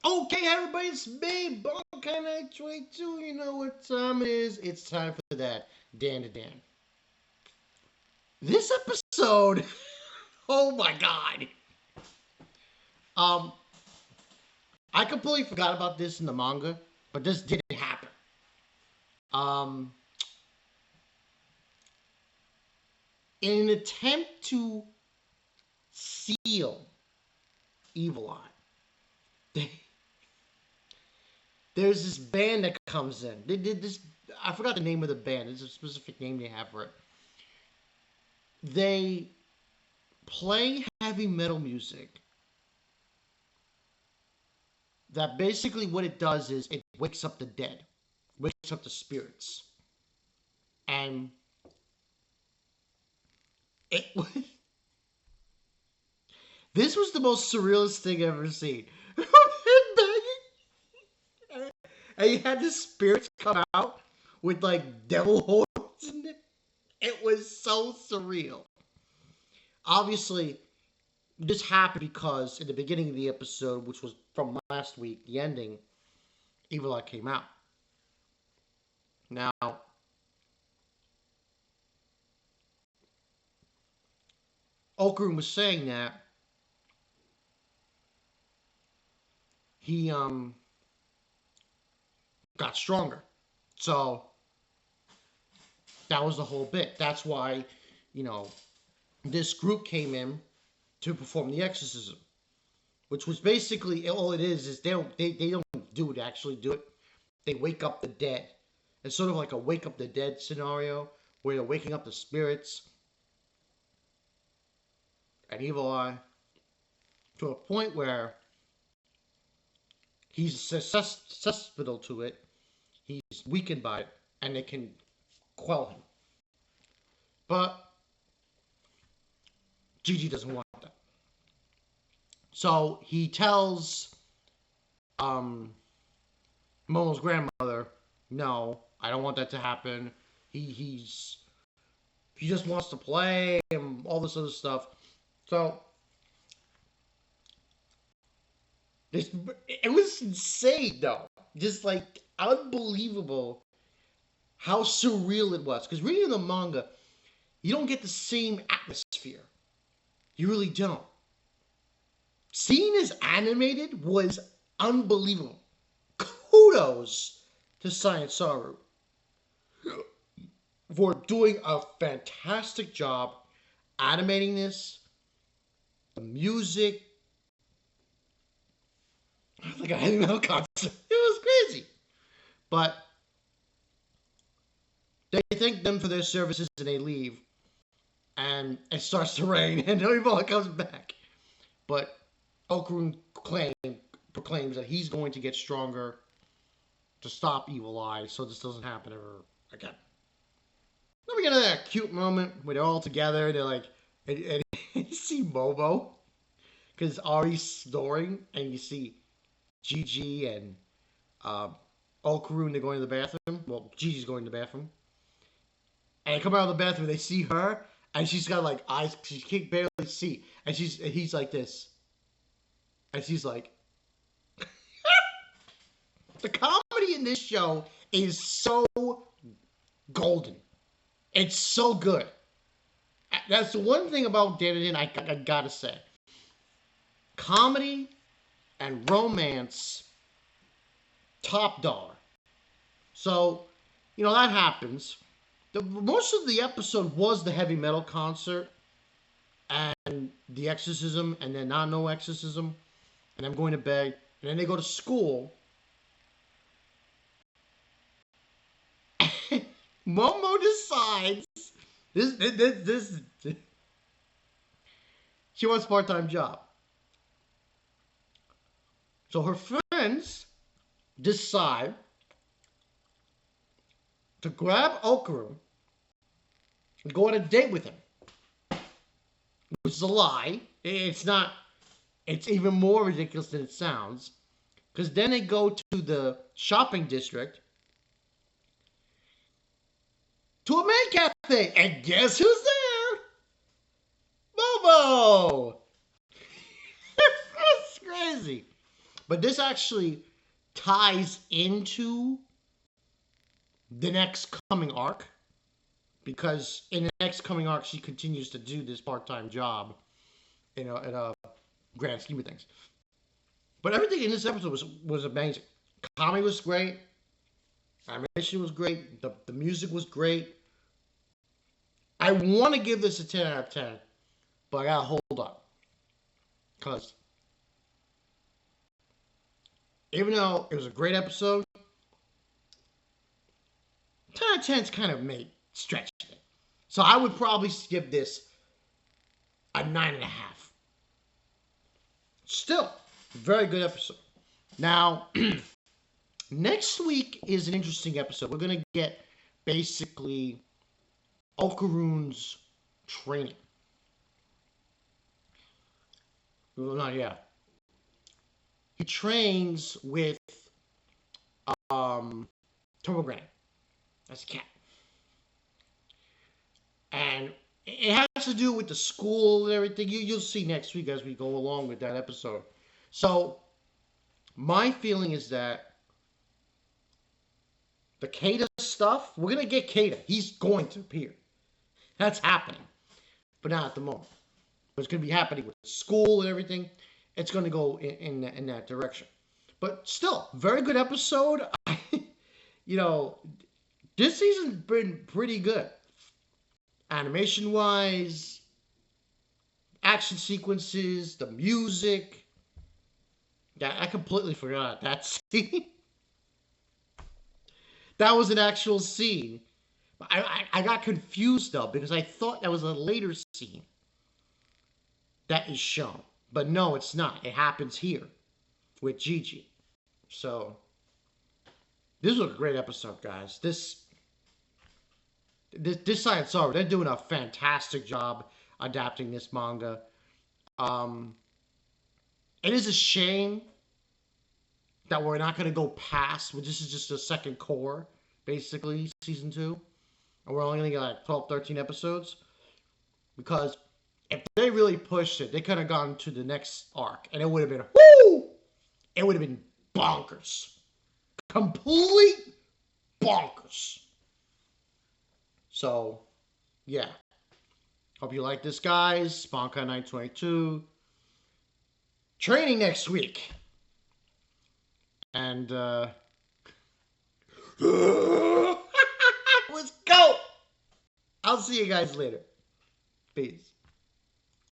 Okay, everybody, it's me, Bonkai922. You know what time it is? It's time for that Dandadan. This episode, oh my god. Um, I completely forgot about this in the manga, but this didn't happen. Um, in an attempt to seal Evil Eye, there's this band that comes in. They did this. I forgot the name of the band. There's a specific name they have for it. They play heavy metal music that basically what it does is it wakes up the dead, wakes up the spirits. And it this was the most surrealist thing I've ever seen. And you had the spirits come out with like devil horns in it. It was so surreal. Obviously, this happened because in the beginning of the episode, which was from last week, the ending, Evil Eye came out. Now, Okarun was saying that he got stronger. So that was the whole bit. That's why, you know, this group came in to perform the exorcism, which was basically all it is they don't do it actually do it. They wake up the dead. It's sort of like a wake up the dead scenario where they're waking up the spirits and Evil Eye to a point where he's susceptible to it. He's weakened by it, and they can quell him. But Gigi doesn't want that. So he tells Momo's grandmother, "No, I don't want that to happen. He just wants to play and all this other stuff." So it was insane though, just like unbelievable how surreal it was. Because reading the manga, you don't get the same atmosphere. You really don't. Seeing this animated was unbelievable. Kudos to Science Saru for doing a fantastic job animating this. The music, like a heavy metal concert. It was crazy. But they thank them for their services and they leave. And it starts to rain and everybody comes back. But Okarun proclaims that he's going to get stronger to stop Evil Eye so this doesn't happen ever again. Then we get that cute moment where they're all together. They're like, and you see Momo because Ari's snoring, and you see Gigi and Okarun. They're going to the bathroom. Well, Gigi's going to the bathroom, and they come out of the bathroom. They see her, and she's got like eyes. She can't barely see, and he's like this, and she's like, the comedy in this show is so golden. It's so good. That's the one thing about Dandadan I gotta say. Comedy and romance, top dollar. So, that happens. Most of the episode was the heavy metal concert and the exorcism and then not no exorcism. And I'm going to bed. And then they go to school. Momo decides this she wants a part-time job. So her friends decide to grab Okarun and go on a date with him. Which is a lie. It's not. It's even more ridiculous than it sounds. Because then they go to the shopping district to a man cafe. And guess who's there? Momo! That's crazy. But this actually ties into the next coming arc, because in the next coming arc, she continues to do this part-time job in a grand scheme of things. But everything in this episode was amazing. Comedy was great. Animation was great. The music was great. I want to give this a 10 out of 10, but I gotta hold up. Because even though it was a great episode, 10 out of 10 is kind of stretching it. So I would probably give this a 9.5. Still, very good episode. Now, next week is an interesting episode. We're going to get basically Okaru's training. Well, not yet. He trains with Tomogranny. That's a cat. And it has to do with the school and everything. You'll see next week as we go along with that episode. So, my feeling is that the Kata stuff, we're going to get Kata. He's going to appear. That's happening. But not at the moment. It's going to be happening with school and everything. It's going to go in that direction. But still, very good episode. This season's been pretty good. Animation-wise, action sequences, the music. Yeah, I completely forgot that scene. That was an actual scene. I got confused, though, because I thought that was a later scene that is shown. But no, it's not. It happens here with Gigi. So, this was a great episode, guys. This Science Saga, they're doing a fantastic job adapting this manga. It is a shame that we're not going to go past, this is just the second core, basically, season 2. And we're only going to get like 12, 13 episodes. Because if they really pushed it, they could have gone to the next arc. And it would have been, whoo! It would have been bonkers. Complete bonkers. So, yeah. Hope you like this, guys. Bonka 922. Training next week. And, let's go! I'll see you guys later. Peace.